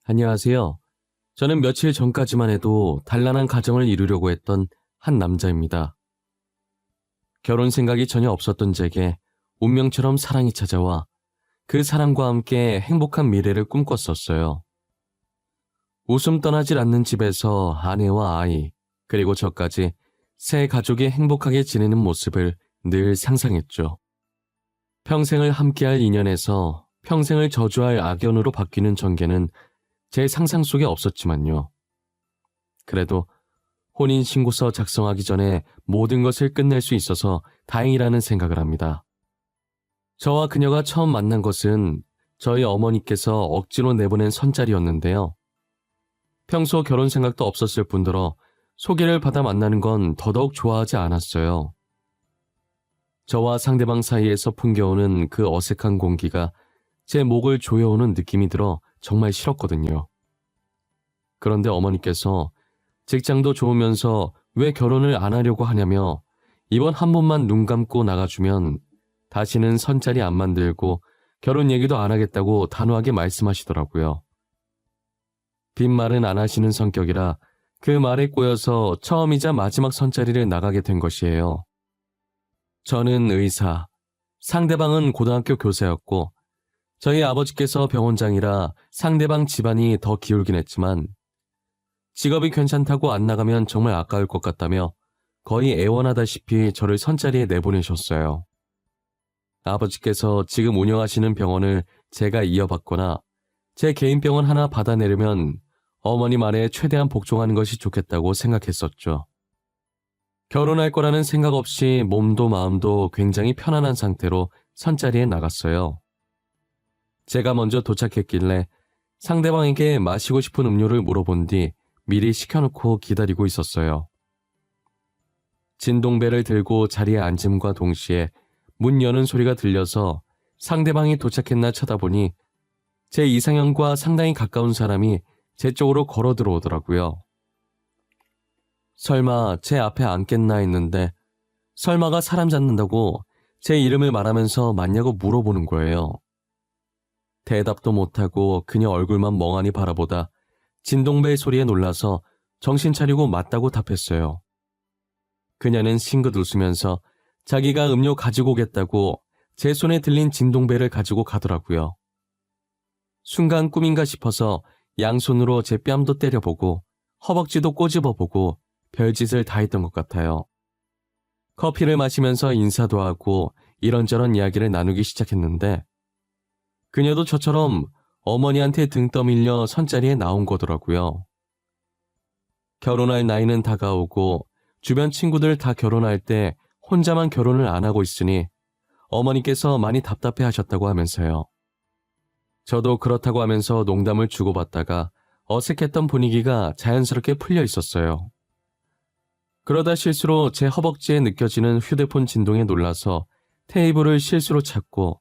안녕하세요. 저는 며칠 전까지만 해도 단란한 가정을 이루려고 했던 한 남자입니다. 결혼 생각이 전혀 없었던 제게 운명처럼 사랑이 찾아와 그 사랑과 함께 행복한 미래를 꿈꿨었어요. 웃음 떠나질 않는 집에서 아내와 아이, 그리고 저까지 새 가족이 행복하게 지내는 모습을 늘 상상했죠. 평생을 함께할 인연에서 평생을 저주할 악연으로 바뀌는 전개는 제 상상 속에 없었지만요. 그래도 혼인신고서 작성하기 전에 모든 것을 끝낼 수 있어서 다행이라는 생각을 합니다. 저와 그녀가 처음 만난 것은 저희 어머니께서 억지로 내보낸 선자리였는데요. 평소 결혼 생각도 없었을 뿐더러 소개를 받아 만나는 건 더더욱 좋아하지 않았어요. 저와 상대방 사이에서 풍겨오는 그 어색한 공기가 제 목을 조여오는 느낌이 들어 정말 싫었거든요. 그런데 어머니께서 직장도 좋으면서 왜 결혼을 안 하려고 하냐며 이번 한 번만 눈 감고 나가주면 다시는 선자리 안 만들고 결혼 얘기도 안 하겠다고 단호하게 말씀하시더라고요. 빈말은 안 하시는 성격이라 그 말에 꼬여서 처음이자 마지막 선자리를 나가게 된 것이에요. 저는 의사, 상대방은 고등학교 교사였고 저희 아버지께서 병원장이라 상대방 집안이 더 기울긴 했지만 직업이 괜찮다고 안 나가면 정말 아까울 것 같다며 거의 애원하다시피 저를 선자리에 내보내셨어요. 아버지께서 지금 운영하시는 병원을 제가 이어받거나 제 개인 병원 하나 받아내려면 어머니 말에 최대한 복종하는 것이 좋겠다고 생각했었죠. 결혼할 거라는 생각 없이 몸도 마음도 굉장히 편안한 상태로 선자리에 나갔어요. 제가 먼저 도착했길래 상대방에게 마시고 싶은 음료를 물어본 뒤 미리 시켜놓고 기다리고 있었어요. 진동배를 들고 자리에 앉음과 동시에 문 여는 소리가 들려서 상대방이 도착했나 쳐다보니 제 이상형과 상당히 가까운 사람이 제 쪽으로 걸어 들어오더라고요. 설마 제 앞에 앉겠나 했는데 설마가 사람 잡는다고 제 이름을 말하면서 맞냐고 물어보는 거예요. 대답도 못하고 그녀 얼굴만 멍하니 바라보다 진동배의 소리에 놀라서 정신 차리고 맞다고 답했어요. 그녀는 싱긋 웃으면서 자기가 음료 가지고 오겠다고 제 손에 들린 진동배를 가지고 가더라고요. 순간 꿈인가 싶어서 양손으로 제 뺨도 때려보고 허벅지도 꼬집어보고 별짓을 다 했던 것 같아요. 커피를 마시면서 인사도 하고 이런저런 이야기를 나누기 시작했는데 그녀도 저처럼 어머니한테 등 떠밀려 선자리에 나온 거더라고요. 결혼할 나이는 다가오고 주변 친구들 다 결혼할 때 혼자만 결혼을 안 하고 있으니 어머니께서 많이 답답해 하셨다고 하면서요. 저도 그렇다고 하면서 농담을 주고받다가 어색했던 분위기가 자연스럽게 풀려 있었어요. 그러다 실수로 제 허벅지에 느껴지는 휴대폰 진동에 놀라서 테이블을 실수로 찾고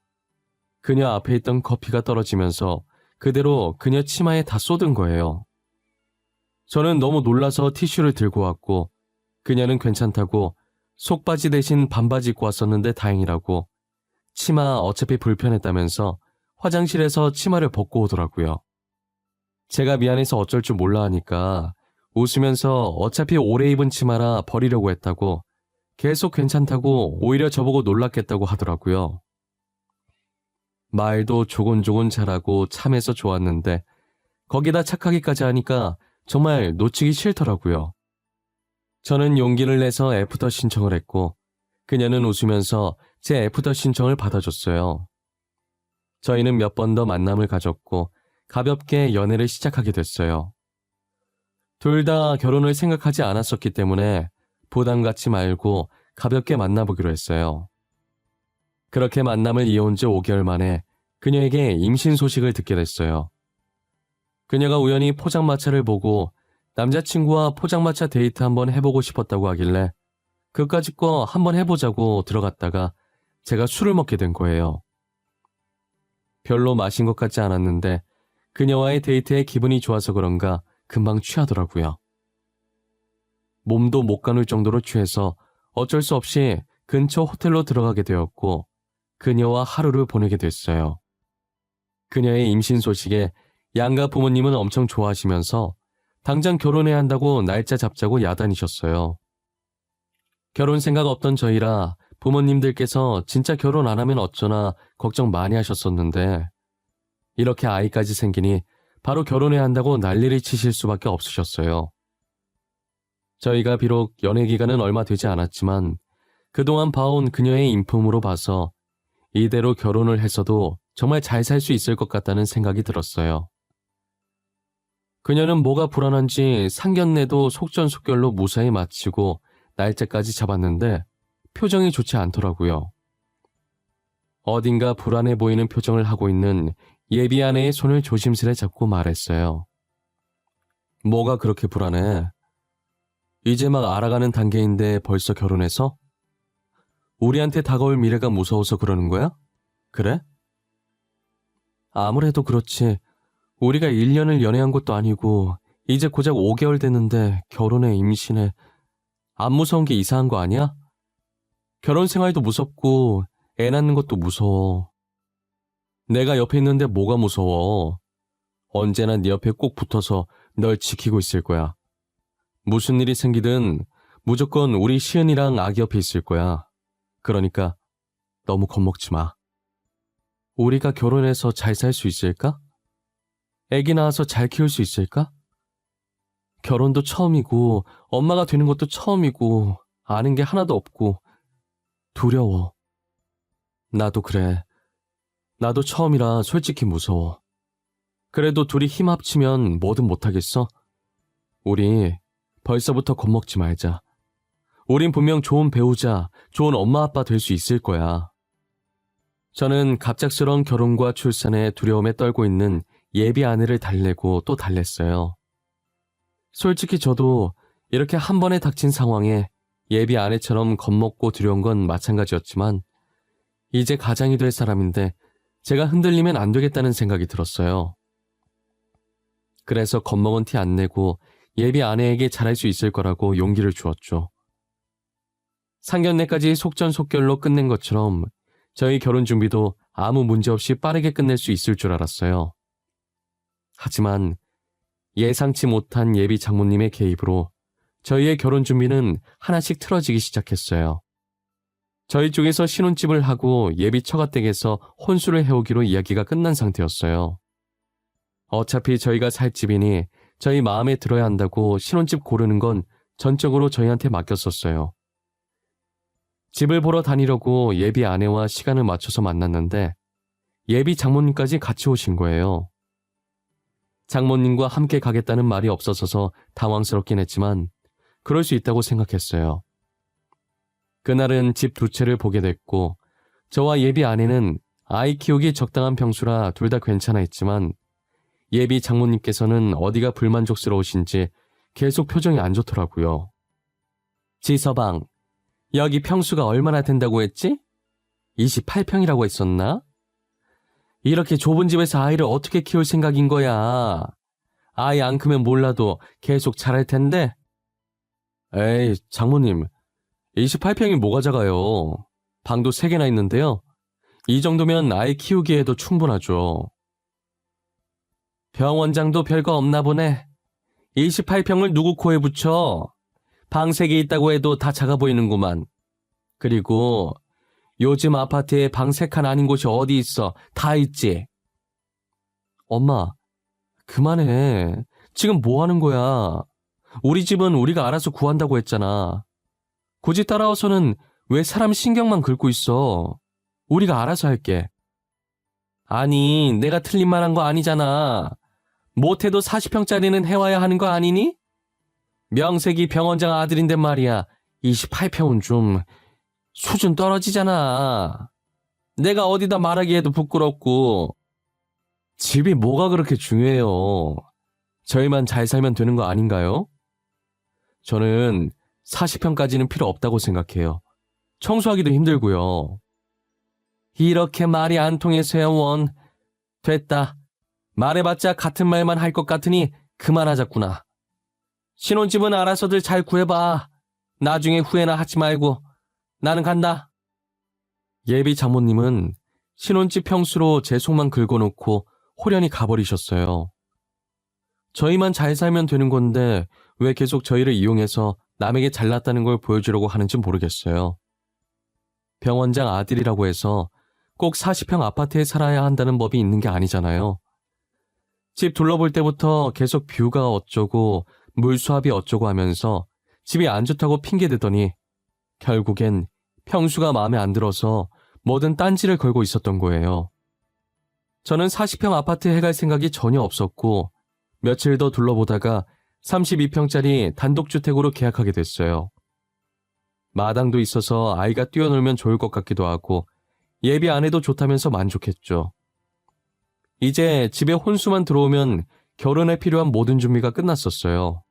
그녀 앞에 있던 커피가 떨어지면서 그대로 그녀 치마에 다 쏟은 거예요. 저는 너무 놀라서 티슈를 들고 왔고 그녀는 괜찮다고 속바지 대신 반바지 입고 왔었는데 다행이라고 치마 어차피 불편했다면서 화장실에서 치마를 벗고 오더라고요. 제가 미안해서 어쩔 줄 몰라 하니까 웃으면서 어차피 오래 입은 치마라 버리려고 했다고 계속 괜찮다고 오히려 저보고 놀랐겠다고 하더라고요. 말도 조곤조곤 잘하고 참해서 좋았는데 거기다 착하기까지 하니까 정말 놓치기 싫더라고요. 저는 용기를 내서 애프터 신청을 했고 그녀는 웃으면서 제 애프터 신청을 받아줬어요. 저희는 몇 번 더 만남을 가졌고 가볍게 연애를 시작하게 됐어요. 둘 다 결혼을 생각하지 않았었기 때문에 부담 갖지 말고 가볍게 만나보기로 했어요. 그렇게 만남을 이어온 지 5개월 만에 그녀에게 임신 소식을 듣게 됐어요. 그녀가 우연히 포장마차를 보고 남자친구와 포장마차 데이트 한번 해보고 싶었다고 하길래 그까짓 거 한번 해보자고 들어갔다가 제가 술을 먹게 된 거예요. 별로 마신 것 같지 않았는데 그녀와의 데이트에 기분이 좋아서 그런가 금방 취하더라고요. 몸도 못 가눌 정도로 취해서 어쩔 수 없이 근처 호텔로 들어가게 되었고 그녀와 하루를 보내게 됐어요. 그녀의 임신 소식에 양가 부모님은 엄청 좋아하시면서 당장 결혼해야 한다고 날짜 잡자고 야단이셨어요. 결혼 생각 없던 저희라 부모님들께서 진짜 결혼 안 하면 어쩌나 걱정 많이 하셨었는데 이렇게 아이까지 생기니 바로 결혼해야 한다고 난리를 치실 수밖에 없으셨어요. 저희가 비록 연애 기간은 얼마 되지 않았지만 그동안 봐온 그녀의 인품으로 봐서 이대로 결혼을 했어도 정말 잘 살 수 있을 것 같다는 생각이 들었어요. 그녀는 뭐가 불안한지 상견례도 속전속결로 무사히 마치고 날짜까지 잡았는데 표정이 좋지 않더라고요. 어딘가 불안해 보이는 표정을 하고 있는 예비 아내의 손을 조심스레 잡고 말했어요. 뭐가 그렇게 불안해? 이제 막 알아가는 단계인데 벌써 결혼해서? 우리한테 다가올 미래가 무서워서 그러는 거야? 그래? 아무래도 그렇지. 우리가 1년을 연애한 것도 아니고 이제 고작 5개월 됐는데 결혼에 임신해. 안 무서운 게 이상한 거 아니야? 결혼 생활도 무섭고 애 낳는 것도 무서워. 내가 옆에 있는데 뭐가 무서워. 언제나 네 옆에 꼭 붙어서 널 지키고 있을 거야. 무슨 일이 생기든 무조건 우리 시은이랑 아기 옆에 있을 거야. 그러니까 너무 겁먹지 마. 우리가 결혼해서 잘 살 수 있을까? 애기 낳아서 잘 키울 수 있을까? 결혼도 처음이고 엄마가 되는 것도 처음이고 아는 게 하나도 없고 두려워. 나도 그래. 나도 처음이라 솔직히 무서워. 그래도 둘이 힘 합치면 뭐든 못하겠어? 우리 벌써부터 겁먹지 말자. 우린 분명 좋은 배우자, 좋은 엄마 아빠 될 수 있을 거야. 저는 갑작스러운 결혼과 출산에 두려움에 떨고 있는 예비 아내를 달래고 또 달랬어요. 솔직히 저도 이렇게 한 번에 닥친 상황에 예비 아내처럼 겁먹고 두려운 건 마찬가지였지만 이제 가장이 될 사람인데 제가 흔들리면 안 되겠다는 생각이 들었어요. 그래서 겁먹은 티 안 내고 예비 아내에게 잘할 수 있을 거라고 용기를 주었죠. 상견례까지 속전속결로 끝낸 것처럼 저희 결혼 준비도 아무 문제 없이 빠르게 끝낼 수 있을 줄 알았어요. 하지만 예상치 못한 예비 장모님의 개입으로 저희의 결혼 준비는 하나씩 틀어지기 시작했어요. 저희 쪽에서 신혼집을 하고 예비 처가댁에서 혼수를 해오기로 이야기가 끝난 상태였어요. 어차피 저희가 살 집이니 저희 마음에 들어야 한다고 신혼집 고르는 건 전적으로 저희한테 맡겼었어요. 집을 보러 다니려고 예비 아내와 시간을 맞춰서 만났는데 예비 장모님까지 같이 오신 거예요. 장모님과 함께 가겠다는 말이 없어서 당황스럽긴 했지만 그럴 수 있다고 생각했어요. 그날은 집 두 채를 보게 됐고 저와 예비 아내는 아이 키우기 적당한 평수라 둘 다 괜찮아 했지만 예비 장모님께서는 어디가 불만족스러우신지 계속 표정이 안 좋더라고요. 지서방, 여기 평수가 얼마나 된다고 했지? 28평이라고 했었나? 이렇게 좁은 집에서 아이를 어떻게 키울 생각인 거야? 아이 안 크면 몰라도 계속 자랄 텐데? 에이, 장모님, 28평이 뭐가 작아요? 방도 3개나 있는데요. 이 정도면 아이 키우기에도 충분하죠. 병원장도 별거 없나 보네. 28평을 누구 코에 붙여? 방 3개 있다고 해도 다 작아 보이는구만. 그리고 요즘 아파트에 방 3칸 아닌 곳이 어디 있어? 다 있지. 엄마, 그만해. 지금 뭐 하는 거야? 우리 집은 우리가 알아서 구한다고 했잖아. 굳이 따라와서는 왜 사람 신경만 긁고 있어? 우리가 알아서 할게. 아니, 내가 틀린 말 한 거 아니잖아. 못해도 40평짜리는 해와야 하는 거 아니니? 명색이 병원장 아들인데 말이야. 28평은 좀 수준 떨어지잖아. 내가 어디다 말하기에도 부끄럽고. 집이 뭐가 그렇게 중요해요. 저희만 잘 살면 되는 거 아닌가요? 저는 40평까지는 필요 없다고 생각해요. 청소하기도 힘들고요. 이렇게 말이 안 통해서야 원. 됐다. 말해봤자 같은 말만 할 것 같으니 그만하자꾸나. 신혼집은 알아서들 잘 구해봐. 나중에 후회나 하지 말고. 나는 간다. 예비 장모님은 신혼집 평수로 제 속만 긁어놓고 호련히 가버리셨어요. 저희만 잘 살면 되는 건데 왜 계속 저희를 이용해서 남에게 잘났다는 걸 보여주려고 하는지 모르겠어요. 병원장 아들이라고 해서 꼭 40평 아파트에 살아야 한다는 법이 있는 게 아니잖아요. 집 둘러볼 때부터 계속 뷰가 어쩌고 물수압이 어쩌고 하면서 집이 안 좋다고 핑계대더니 결국엔 평수가 마음에 안 들어서 뭐든 딴지를 걸고 있었던 거예요. 저는 40평 아파트에 갈 생각이 전혀 없었고 며칠 더 둘러보다가 32평짜리 단독주택으로 계약하게 됐어요. 마당도 있어서 아이가 뛰어놀면 좋을 것 같기도 하고 예비 안 해도 좋다면서 만족했죠. 이제 집에 혼수만 들어오면 결혼에 필요한 모든 준비가 끝났었어요.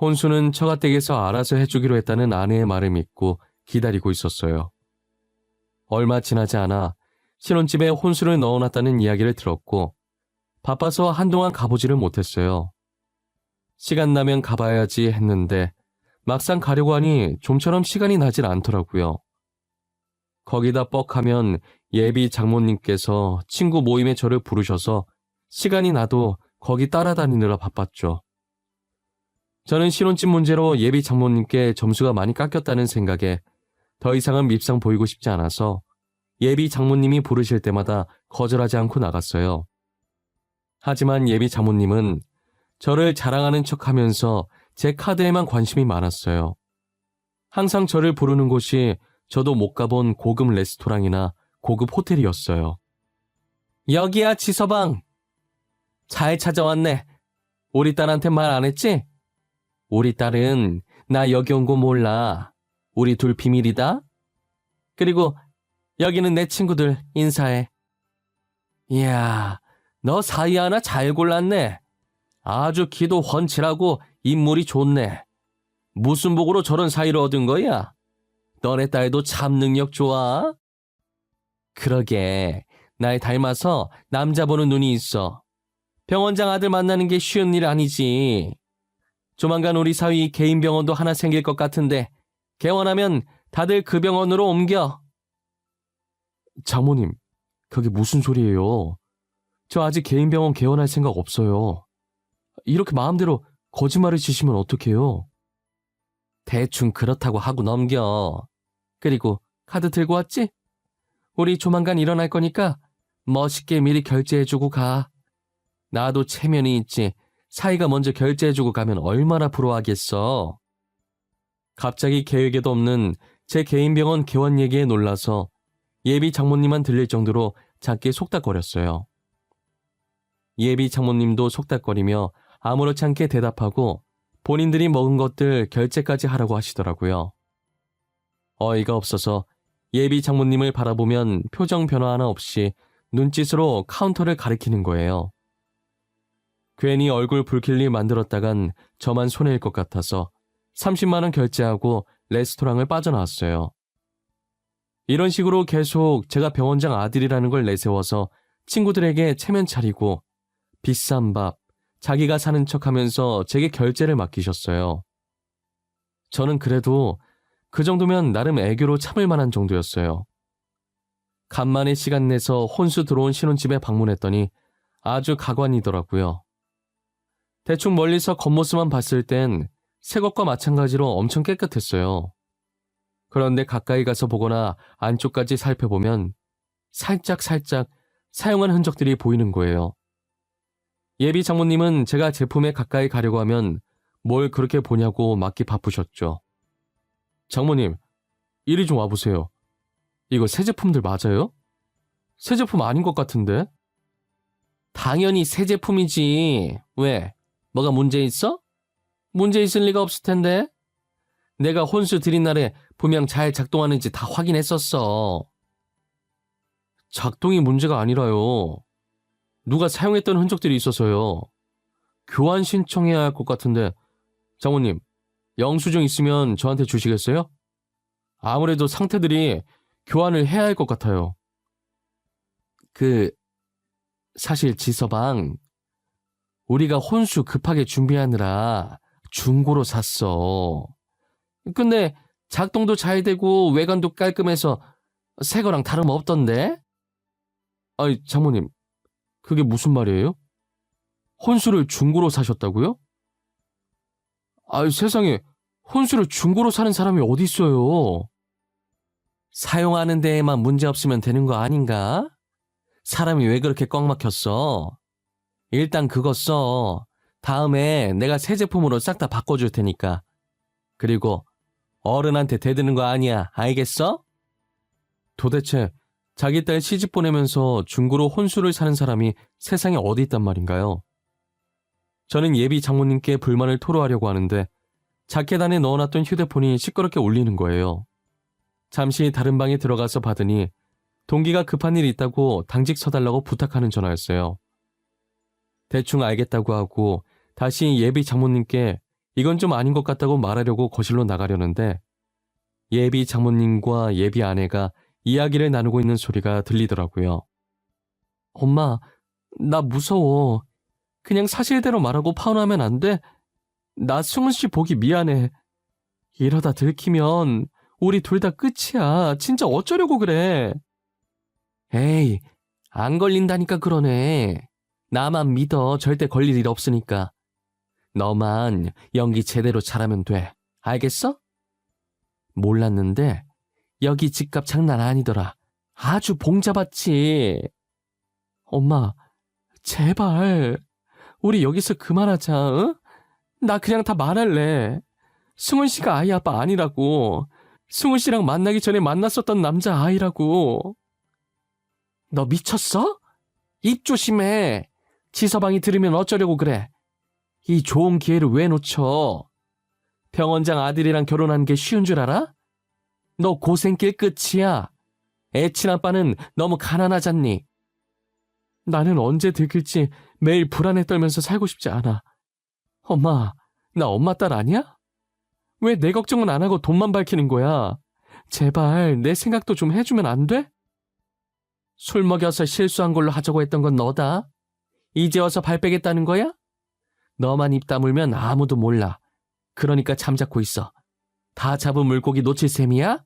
혼수는 처가댁에서 알아서 해주기로 했다는 아내의 말을 믿고 기다리고 있었어요. 얼마 지나지 않아 신혼집에 혼수를 넣어놨다는 이야기를 들었고 바빠서 한동안 가보지를 못했어요. 시간 나면 가봐야지 했는데 막상 가려고 하니 좀처럼 시간이 나질 않더라고요. 거기다 뻑하면 예비 장모님께서 친구 모임에 저를 부르셔서 시간이 나도 거기 따라다니느라 바빴죠. 저는 신혼집 문제로 예비 장모님께 점수가 많이 깎였다는 생각에 더 이상은 밉상 보이고 싶지 않아서 예비 장모님이 부르실 때마다 거절하지 않고 나갔어요. 하지만 예비 장모님은 저를 자랑하는 척하면서 제 카드에만 관심이 많았어요. 항상 저를 부르는 곳이 저도 못 가본 고급 레스토랑이나 고급 호텔이었어요. 여기야 지서방. 잘 찾아왔네. 우리 딸한테 말 안 했지? 우리 딸은 나 여기 온 거 몰라. 우리 둘 비밀이다. 그리고 여기는 내 친구들 인사해. 이야, 너 사이 하나 잘 골랐네. 아주 기도 훤칠하고 인물이 좋네. 무슨 복으로 저런 사이를 얻은 거야? 너네 딸도 참 능력 좋아. 그러게, 날 닮아서 남자 보는 눈이 있어. 병원장 아들 만나는 게 쉬운 일 아니지. 조만간 우리 사위 개인 병원도 하나 생길 것 같은데 개원하면 다들 그 병원으로 옮겨. 장모님, 그게 무슨 소리예요? 저 아직 개인 병원 개원할 생각 없어요. 이렇게 마음대로 거짓말을 치시면 어떡해요? 대충 그렇다고 하고 넘겨. 그리고 카드 들고 왔지? 우리 조만간 일어날 거니까 멋있게 미리 결제해주고 가. 나도 체면이 있지. 사이가 먼저 결제해주고 가면 얼마나 부러워하겠어. 갑자기 계획에도 없는 제 개인 병원 개원 얘기에 놀라서 예비 장모님만 들릴 정도로 작게 속닥거렸어요. 예비 장모님도 속닥거리며 아무렇지 않게 대답하고 본인들이 먹은 것들 결제까지 하라고 하시더라고요. 어이가 없어서 예비 장모님을 바라보면 표정 변화 하나 없이 눈짓으로 카운터를 가리키는 거예요. 괜히 얼굴 붉힐 일 만들었다간 저만 손해일 것 같아서 30만 원 결제하고 레스토랑을 빠져나왔어요. 이런 식으로 계속 제가 병원장 아들이라는 걸 내세워서 친구들에게 체면 차리고 비싼 밥, 자기가 사는 척하면서 제게 결제를 맡기셨어요. 저는 그래도 그 정도면 나름 애교로 참을 만한 정도였어요. 간만에 시간 내서 혼수 들어온 신혼집에 방문했더니 아주 가관이더라고요. 대충 멀리서 겉모습만 봤을 땐 새 것과 마찬가지로 엄청 깨끗했어요. 그런데 가까이 가서 보거나 안쪽까지 살펴보면 살짝 사용한 흔적들이 보이는 거예요. 예비 장모님은 제가 제품에 가까이 가려고 하면 뭘 그렇게 보냐고 맞기 바쁘셨죠. 장모님, 이리 좀 와보세요. 이거 새 제품들 맞아요? 새 제품 아닌 것 같은데? 당연히 새 제품이지. 왜? 뭐가 문제 있어? 문제 있을 리가 없을 텐데. 내가 혼수 드린 날에 분명 잘 작동하는지 다 확인했었어. 작동이 문제가 아니라요. 누가 사용했던 흔적들이 있어서요. 교환 신청해야 할 것 같은데. 장모님, 영수증 있으면 저한테 주시겠어요? 아무래도 상태들이 교환을 해야 할 것 같아요. 사실 지서방, 우리가 혼수 급하게 준비하느라 중고로 샀어. 근데 작동도 잘 되고 외관도 깔끔해서 새 거랑 다름없던데? 아니, 장모님, 그게 무슨 말이에요? 혼수를 중고로 사셨다고요? 아유, 세상에, 혼수를 중고로 사는 사람이 어디 있어요? 사용하는 데에만 문제 없으면 되는 거 아닌가? 사람이 왜 그렇게 꽉 막혔어? 일단 그거 써. 다음에 내가 새 제품으로 싹 다 바꿔줄 테니까. 그리고 어른한테 대드는 거 아니야. 알겠어? 도대체 자기 딸 시집 보내면서 중고로 혼수를 사는 사람이 세상에 어디 있단 말인가요? 저는 예비 장모님께 불만을 토로하려고 하는데 자켓 안에 넣어놨던 휴대폰이 시끄럽게 울리는 거예요. 잠시 다른 방에 들어가서 받으니 동기가 급한 일이 있다고 당직 서달라고 부탁하는 전화였어요. 대충 알겠다고 하고 다시 예비 장모님께 이건 좀 아닌 것 같다고 말하려고 거실로 나가려는데 예비 장모님과 예비 아내가 이야기를 나누고 있는 소리가 들리더라고요. 엄마, 나 무서워. 그냥 사실대로 말하고 파혼하면 안 돼? 나 승훈 씨 보기 미안해. 이러다 들키면 우리 둘 다 끝이야. 진짜 어쩌려고 그래. 에이, 안 걸린다니까 그러네. 나만 믿어. 절대 걸릴 일 없으니까. 너만 연기 제대로 잘하면 돼. 알겠어? 몰랐는데 여기 집값 장난 아니더라. 아주 봉잡았지. 엄마, 제발 우리 여기서 그만하자. 응? 나 그냥 다 말할래. 승훈 씨가 아이 아빠 아니라고. 승훈 씨랑 만나기 전에 만났었던 남자 아이라고. 너 미쳤어? 입 조심해. 지서방이 들으면 어쩌려고 그래. 이 좋은 기회를 왜 놓쳐? 병원장 아들이랑 결혼한 게 쉬운 줄 알아? 너 고생길 끝이야. 애친 아빠는 너무 가난하잖니. 나는 언제 들킬지 매일 불안에 떨면서 살고 싶지 않아. 엄마, 나 엄마 딸 아니야? 왜 내 걱정은 안 하고 돈만 밝히는 거야? 제발 내 생각도 좀 해주면 안 돼? 술 먹여서 실수한 걸로 하자고 했던 건 너다. 이제 와서 발 빼겠다는 거야? 너만 입 다물면 아무도 몰라. 그러니까 잠자코 있어. 다 잡은 물고기 놓칠 셈이야?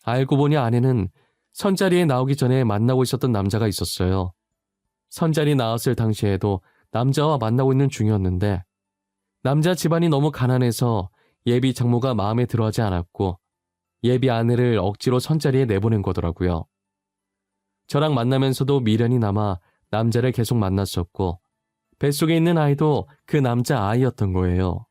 알고 보니 아내는 선자리에 나오기 전에 만나고 있었던 남자가 있었어요. 선자리 나왔을 당시에도 남자와 만나고 있는 중이었는데 남자 집안이 너무 가난해서 예비 장모가 마음에 들어하지 않았고 예비 아내를 억지로 선자리에 내보낸 거더라고요. 저랑 만나면서도 미련이 남아 남자를 계속 만났었고 뱃속에 있는 아이도 그 남자 아이였던 거예요.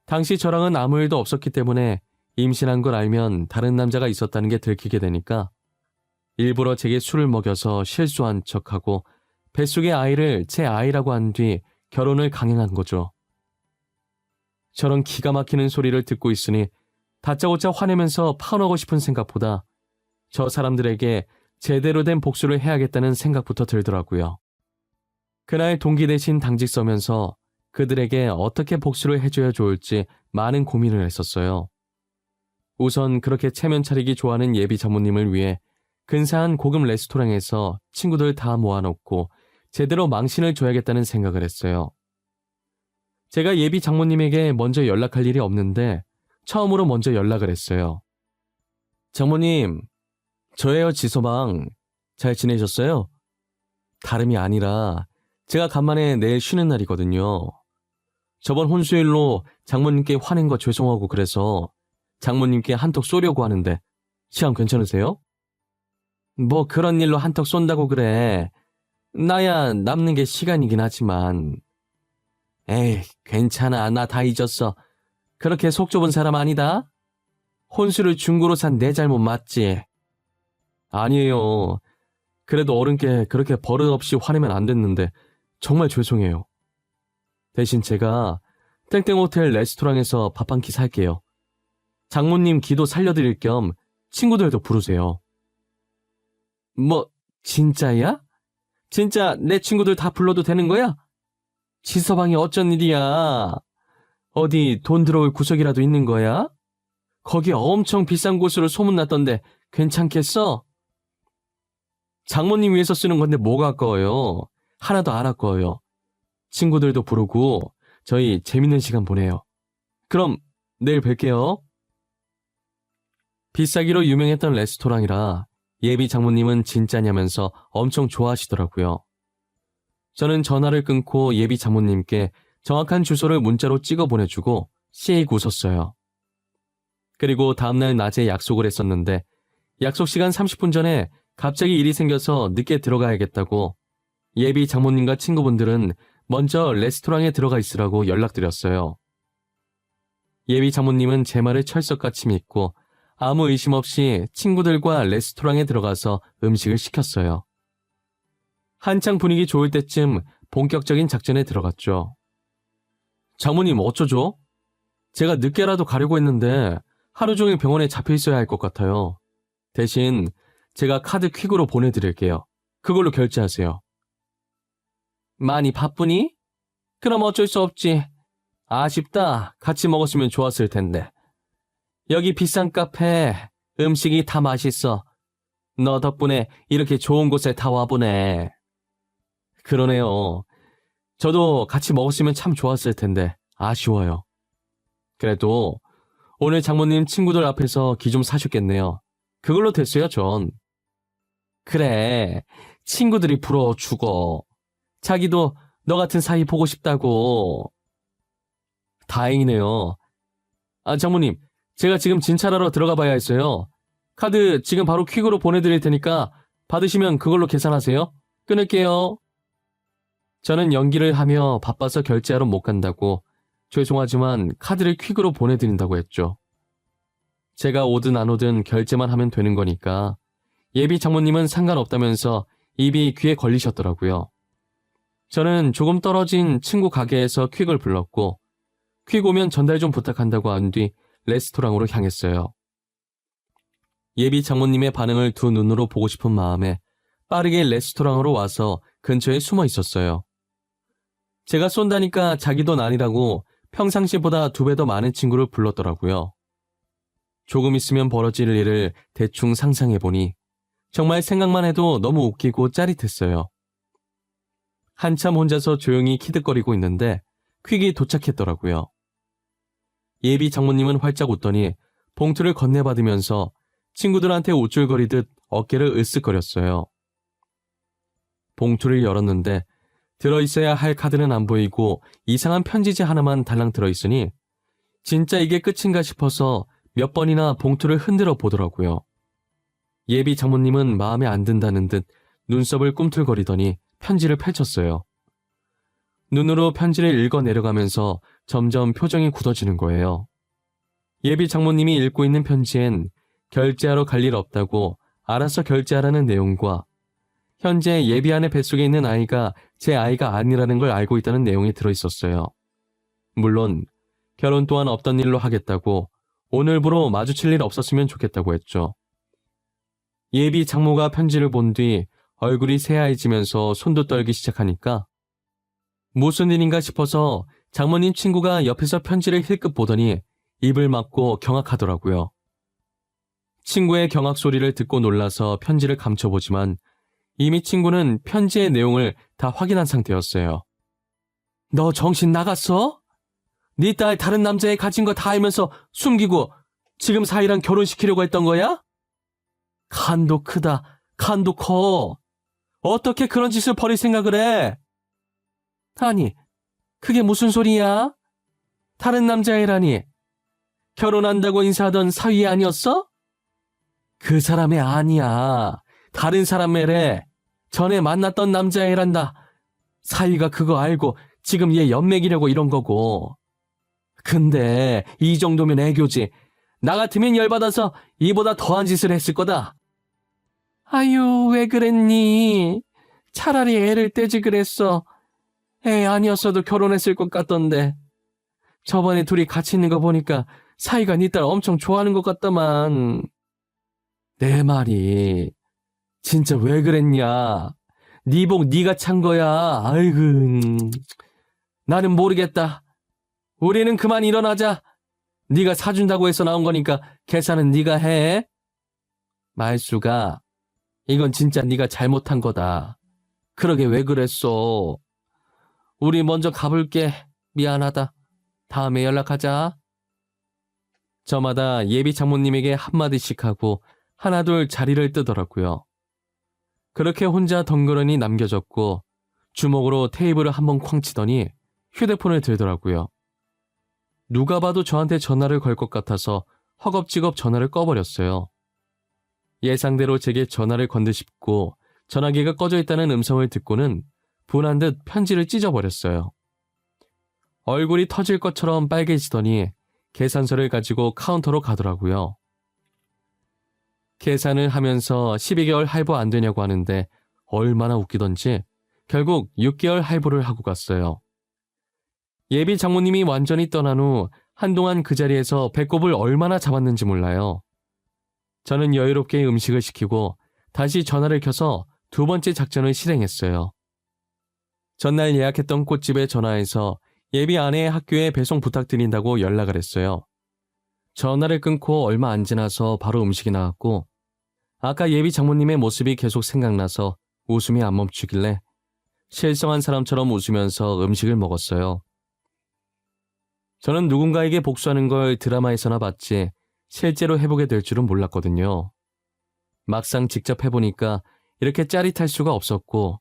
당시 저랑은 아무 일도 없었기 때문에 임신한 걸 알면 다른 남자가 있었다는 게 들키게 되니까 일부러 제게 술을 먹여서 실수한 척하고 뱃속의 아이를 제 아이라고 한 뒤 결혼을 강행한 거죠. 저런 기가 막히는 소리를 듣고 있으니 다짜고짜 화내면서 파혼하고 싶은 생각보다 저 사람들에게 제대로 된 복수를 해야겠다는 생각부터 들더라고요. 그날 동기 대신 당직 서면서 그들에게 어떻게 복수를 해줘야 좋을지 많은 고민을 했었어요. 우선 그렇게 체면 차리기 좋아하는 예비 장모님을 위해 근사한 고급 레스토랑에서 친구들 다 모아놓고 제대로 망신을 줘야겠다는 생각을 했어요. 제가 예비 장모님에게 먼저 연락할 일이 없는데 처음으로 먼저 연락을 했어요. 장모님, 저예요, 지서방. 잘 지내셨어요? 다름이 아니라 제가 간만에 내일 쉬는 날이거든요. 저번 혼수일로 장모님께 화낸 거 죄송하고 그래서 장모님께 한턱 쏘려고 하는데 시간 괜찮으세요? 뭐 그런 일로 한턱 쏜다고 그래. 나야 남는 게 시간이긴 하지만. 에이, 괜찮아. 나 다 잊었어. 그렇게 속 좁은 사람 아니다. 혼수를 중고로 산 내 잘못 맞지? 아니에요. 그래도 어른께 그렇게 버릇없이 화내면 안 됐는데 정말 죄송해요. 대신 제가 땡땡 호텔 레스토랑에서 밥 한 끼 살게요. 장모님 기도 살려드릴 겸 친구들도 부르세요. 뭐 진짜야? 진짜 내 친구들 다 불러도 되는 거야? 지서방이 어쩐 일이야? 어디 돈 들어올 구석이라도 있는 거야? 거기 엄청 비싼 곳으로 소문났던데 괜찮겠어? 장모님 위해서 쓰는 건데 뭐가 아까워요? 하나도 안 아까워요. 친구들도 부르고 저희 재밌는 시간 보내요. 그럼 내일 뵐게요. 비싸기로 유명했던 레스토랑이라 예비 장모님은 진짜냐면서 엄청 좋아하시더라고요. 저는 전화를 끊고 예비 장모님께 정확한 주소를 문자로 찍어 보내주고 씩 웃었어요. 그리고 다음날 낮에 약속을 했었는데 약속 시간 30분 전에 갑자기 일이 생겨서 늦게 들어가야겠다고 예비 장모님과 친구분들은 먼저 레스토랑에 들어가 있으라고 연락드렸어요. 예비 장모님은 제 말을 철석같이 믿고 아무 의심 없이 친구들과 레스토랑에 들어가서 음식을 시켰어요. 한창 분위기 좋을 때쯤 본격적인 작전에 들어갔죠. 장모님 어쩌죠? 제가 늦게라도 가려고 했는데 하루 종일 병원에 잡혀 있어야 할 것 같아요. 대신 제가 카드 퀵으로 보내드릴게요. 그걸로 결제하세요. 많이 바쁘니? 그럼 어쩔 수 없지. 아쉽다. 같이 먹었으면 좋았을 텐데. 여기 비싼 카페 음식이 다 맛있어. 너 덕분에 이렇게 좋은 곳에 다 와보네. 그러네요. 저도 같이 먹었으면 참 좋았을 텐데 아쉬워요. 그래도 오늘 장모님 친구들 앞에서 기 좀 사셨겠네요. 그걸로 됐어요, 전. 그래, 친구들이 부러워 죽어. 자기도 너 같은 사이 보고 싶다고. 다행이네요. 장모님, 제가 지금 진찰하러 들어가 봐야 했어요. 카드 지금 바로 퀵으로 보내드릴 테니까 받으시면 그걸로 계산하세요. 끊을게요. 저는 연기를 하며 바빠서 결제하러 못 간다고 죄송하지만 카드를 퀵으로 보내드린다고 했죠. 제가 오든 안 오든 결제만 하면 되는 거니까 예비 장모님은 상관없다면서 입이 귀에 걸리셨더라고요. 저는 조금 떨어진 친구 가게에서 퀵을 불렀고 퀵 오면 전달 좀 부탁한다고 한 뒤 레스토랑으로 향했어요. 예비 장모님의 반응을 두 눈으로 보고 싶은 마음에 빠르게 레스토랑으로 와서 근처에 숨어 있었어요. 제가 쏜다니까 자기 돈 아니라고 평상시보다 2배 더 많은 친구를 불렀더라고요. 조금 있으면 벌어질 일을 대충 상상해보니 정말 생각만 해도 너무 웃기고 짜릿했어요. 한참 혼자서 조용히 키득거리고 있는데 퀵이 도착했더라고요. 예비 장모님은 활짝 웃더니 봉투를 건네받으면서 친구들한테 우쭐거리듯 어깨를 으쓱거렸어요. 봉투를 열었는데 들어있어야 할 카드는 안 보이고 이상한 편지지 하나만 달랑 들어있으니 진짜 이게 끝인가 싶어서 몇 번이나 봉투를 흔들어 보더라고요. 예비 장모님은 마음에 안 든다는 듯 눈썹을 꿈틀거리더니 편지를 펼쳤어요. 눈으로 편지를 읽어 내려가면서 점점 표정이 굳어지는 거예요. 예비 장모님이 읽고 있는 편지엔 결제하러 갈 일 없다고 알아서 결제하라는 내용과 현재 예비 아내 뱃속에 있는 아이가 제 아이가 아니라는 걸 알고 있다는 내용이 들어있었어요. 물론 결혼 또한 없던 일로 하겠다고 오늘부로 마주칠 일 없었으면 좋겠다고 했죠. 예비 장모가 편지를 본 뒤 얼굴이 새하얘지면서 손도 떨기 시작하니까 무슨 일인가 싶어서 장모님 친구가 옆에서 편지를 힐끗 보더니 입을 막고 경악하더라고요. 친구의 경악 소리를 듣고 놀라서 편지를 감춰보지만 이미 친구는 편지의 내용을 다 확인한 상태였어요. 너 정신 나갔어? 네 딸 다른 남자애 가진 거 다 알면서 숨기고 지금 사이랑 결혼시키려고 했던 거야? 간도 크다. 간도 커. 어떻게 그런 짓을 벌일 생각을 해? 아니, 그게 무슨 소리야? 다른 남자애라니. 결혼한다고 인사하던 사위 아니었어? 그 사람애 아니야. 다른 사람 애래. 전에 만났던 남자애란다. 사위가 그거 알고 지금 얘 연맥이려고 이런 거고. 근데 이 정도면 애교지. 나 같으면 열받아서 이보다 더한 짓을 했을 거다. 아유, 왜 그랬니? 차라리 애를 떼지 그랬어. 애 아니었어도 결혼했을 것 같던데. 저번에 둘이 같이 있는 거 보니까 사위가 네 딸 엄청 좋아하는 것 같다만. 내 말이 진짜 왜 그랬냐? 네 복 네가 찬 거야. 아이고, 나는 모르겠다. 우리는 그만 일어나자. 네가 사준다고 해서 나온 거니까 계산은 네가 해. 말수가 이건 진짜 네가 잘못한 거다. 그러게 왜 그랬어? 우리 먼저 가볼게. 미안하다. 다음에 연락하자. 저마다 예비 장모님에게 한마디씩 하고 하나둘 자리를 뜨더라고요. 그렇게 혼자 덩그러니 남겨졌고 주먹으로 테이블을 한번 쾅 치더니 휴대폰을 들더라고요. 누가 봐도 저한테 전화를 걸 것 같아서 허겁지겁 전화를 꺼버렸어요. 예상대로 제게 전화를 건 듯 싶고 전화기가 꺼져 있다는 음성을 듣고는 분한 듯 편지를 찢어버렸어요. 얼굴이 터질 것처럼 빨개지더니 계산서를 가지고 카운터로 가더라고요. 계산을 하면서 12개월 할부 안 되냐고 하는데 얼마나 웃기던지 결국 6개월 할부를 하고 갔어요. 예비 장모님이 완전히 떠난 후 한동안 그 자리에서 배꼽을 얼마나 잡았는지 몰라요. 저는 여유롭게 음식을 시키고 다시 전화를 켜서 두 번째 작전을 실행했어요. 전날 예약했던 꽃집에 전화해서 예비 아내의 학교에 배송 부탁드린다고 연락을 했어요. 전화를 끊고 얼마 안 지나서 바로 음식이 나왔고 아까 예비 장모님의 모습이 계속 생각나서 웃음이 안 멈추길래 실성한 사람처럼 웃으면서 음식을 먹었어요. 저는 누군가에게 복수하는 걸 드라마에서나 봤지 실제로 해보게 될 줄은 몰랐거든요. 막상 직접 해보니까 이렇게 짜릿할 수가 없었고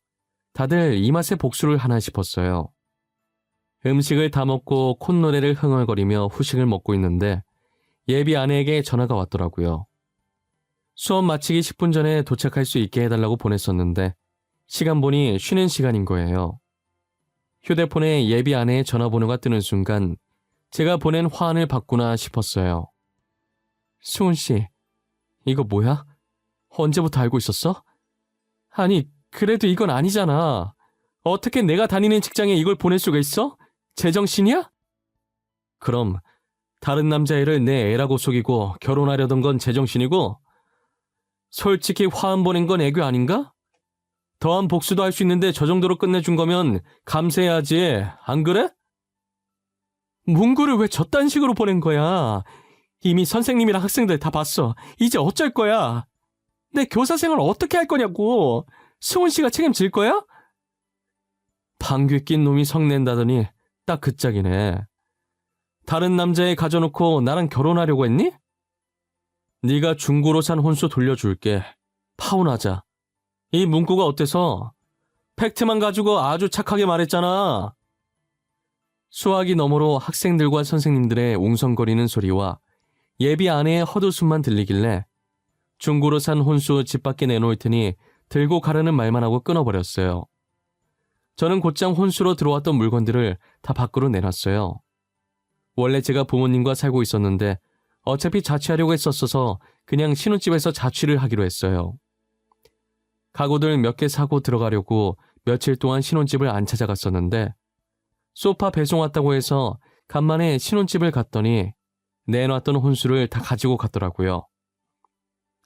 다들 이 맛에 복수를 하나 싶었어요. 음식을 다 먹고 콧노래를 흥얼거리며 후식을 먹고 있는데 예비 아내에게 전화가 왔더라고요. 수업 마치기 10분 전에 도착할 수 있게 해달라고 보냈었는데 시간 보니 쉬는 시간인 거예요. 휴대폰에 예비 아내의 전화번호가 뜨는 순간 제가 보낸 화환을 받구나 싶었어요. 수은 씨, 이거 뭐야? 언제부터 알고 있었어? 아니, 그래도 이건 아니잖아. 어떻게 내가 다니는 직장에 이걸 보낼 수가 있어? 제정신이야? 그럼 다른 남자애를 내 애라고 속이고 결혼하려던 건 제정신이고 솔직히 화환 보낸 건 애교 아닌가? 더한 복수도 할 수 있는데 저 정도로 끝내준 거면 감사해야지, 안 그래? 문구를 왜 저딴 식으로 보낸 거야? 이미 선생님이랑 학생들 다 봤어. 이제 어쩔 거야? 내 교사 생활 어떻게 할 거냐고. 수은 씨가 책임질 거야? 방귀 낀 놈이 성낸다더니 딱 그 짝이네. 다른 남자애 가져놓고 나랑 결혼하려고 했니? 네가 중고로 산 혼수 돌려줄게. 파혼하자. 이 문구가 어때서? 팩트만 가지고 아주 착하게 말했잖아. 수화기 너머로 학생들과 선생님들의 웅성거리는 소리와 예비 아내의 헛웃음만 들리길래 중고로 산 혼수 집 밖에 내놓을 테니 들고 가라는 말만 하고 끊어버렸어요. 저는 곧장 혼수로 들어왔던 물건들을 다 밖으로 내놨어요. 원래 제가 부모님과 살고 있었는데 어차피 자취하려고 했었어서 그냥 신혼집에서 자취를 하기로 했어요. 가구들 몇 개 사고 들어가려고 며칠 동안 신혼집을 안 찾아갔었는데 소파 배송 왔다고 해서 간만에 신혼집을 갔더니 내놨던 혼수를 다 가지고 갔더라고요.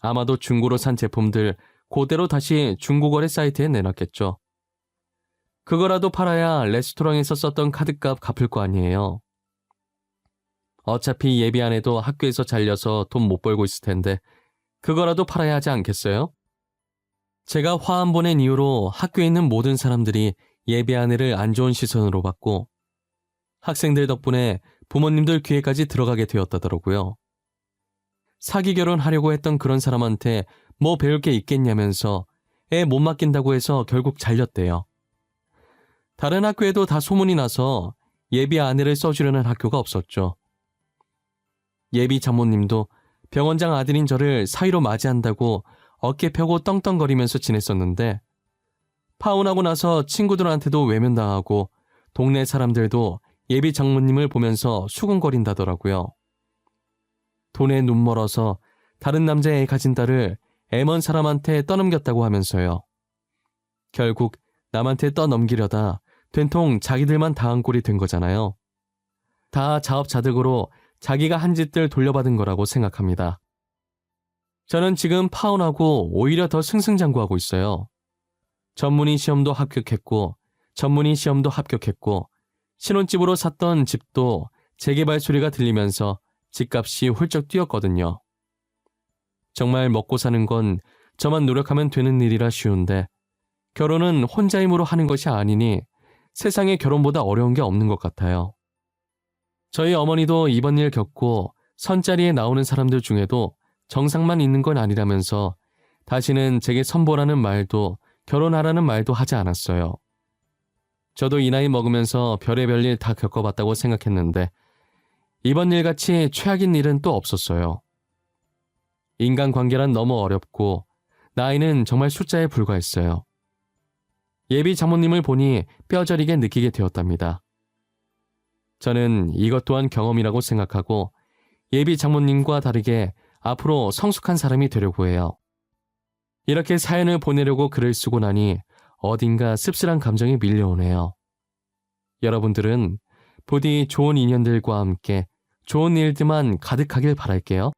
아마도 중고로 산 제품들 그대로 다시 중고거래 사이트에 내놨겠죠. 그거라도 팔아야 레스토랑에서 썼던 카드값 갚을 거 아니에요. 어차피 예비 아내도 학교에서 잘려서 돈 못 벌고 있을 텐데 그거라도 팔아야 하지 않겠어요? 제가 화환 보낸 이후로 학교에 있는 모든 사람들이 예비 아내를 안 좋은 시선으로 봤고 학생들 덕분에 부모님들 귀에까지 들어가게 되었다더라고요. 사기 결혼하려고 했던 그런 사람한테 뭐 배울 게 있겠냐면서 애 못 맡긴다고 해서 결국 잘렸대요. 다른 학교에도 다 소문이 나서 예비 아내를 써주려는 학교가 없었죠. 예비 장모님도 병원장 아들인 저를 사위로 맞이한다고 어깨 펴고 떵떵거리면서 지냈었는데 파혼하고 나서 친구들한테도 외면당하고 동네 사람들도 예비 장모님을 보면서 수군거린다더라고요. 돈에 눈 멀어서 다른 남자애 가진 딸을 애먼 사람한테 떠넘겼다고 하면서요. 결국 남한테 떠넘기려다 된통 자기들만 당한 꼴이 된 거잖아요. 다 자업자득으로 자기가 한 짓들 돌려받은 거라고 생각합니다. 저는 지금 파혼하고 오히려 더 승승장구하고 있어요. 전문의 시험도 합격했고 전문의 시험도 합격했고 신혼집으로 샀던 집도 재개발 소리가 들리면서 집값이 훌쩍 뛰었거든요. 정말 먹고 사는 건 저만 노력하면 되는 일이라 쉬운데 결혼은 혼자 힘으로 하는 것이 아니니 세상에 결혼보다 어려운 게 없는 것 같아요. 저희 어머니도 이번 일 겪고 선자리에 나오는 사람들 중에도 정상만 있는 건 아니라면서 다시는 제게 선보라는 말도 결혼하라는 말도 하지 않았어요. 저도 이 나이 먹으면서 별의별 일 다 겪어봤다고 생각했는데 이번 일같이 최악인 일은 또 없었어요. 인간관계란 너무 어렵고 나이는 정말 숫자에 불과했어요. 예비 장모님을 보니 뼈저리게 느끼게 되었답니다. 저는 이것 또한 경험이라고 생각하고 예비 장모님과 다르게 앞으로 성숙한 사람이 되려고 해요. 이렇게 사연을 보내려고 글을 쓰고 나니 어딘가 씁쓸한 감정이 밀려오네요. 여러분들은 부디 좋은 인연들과 함께 좋은 일들만 가득하길 바랄게요.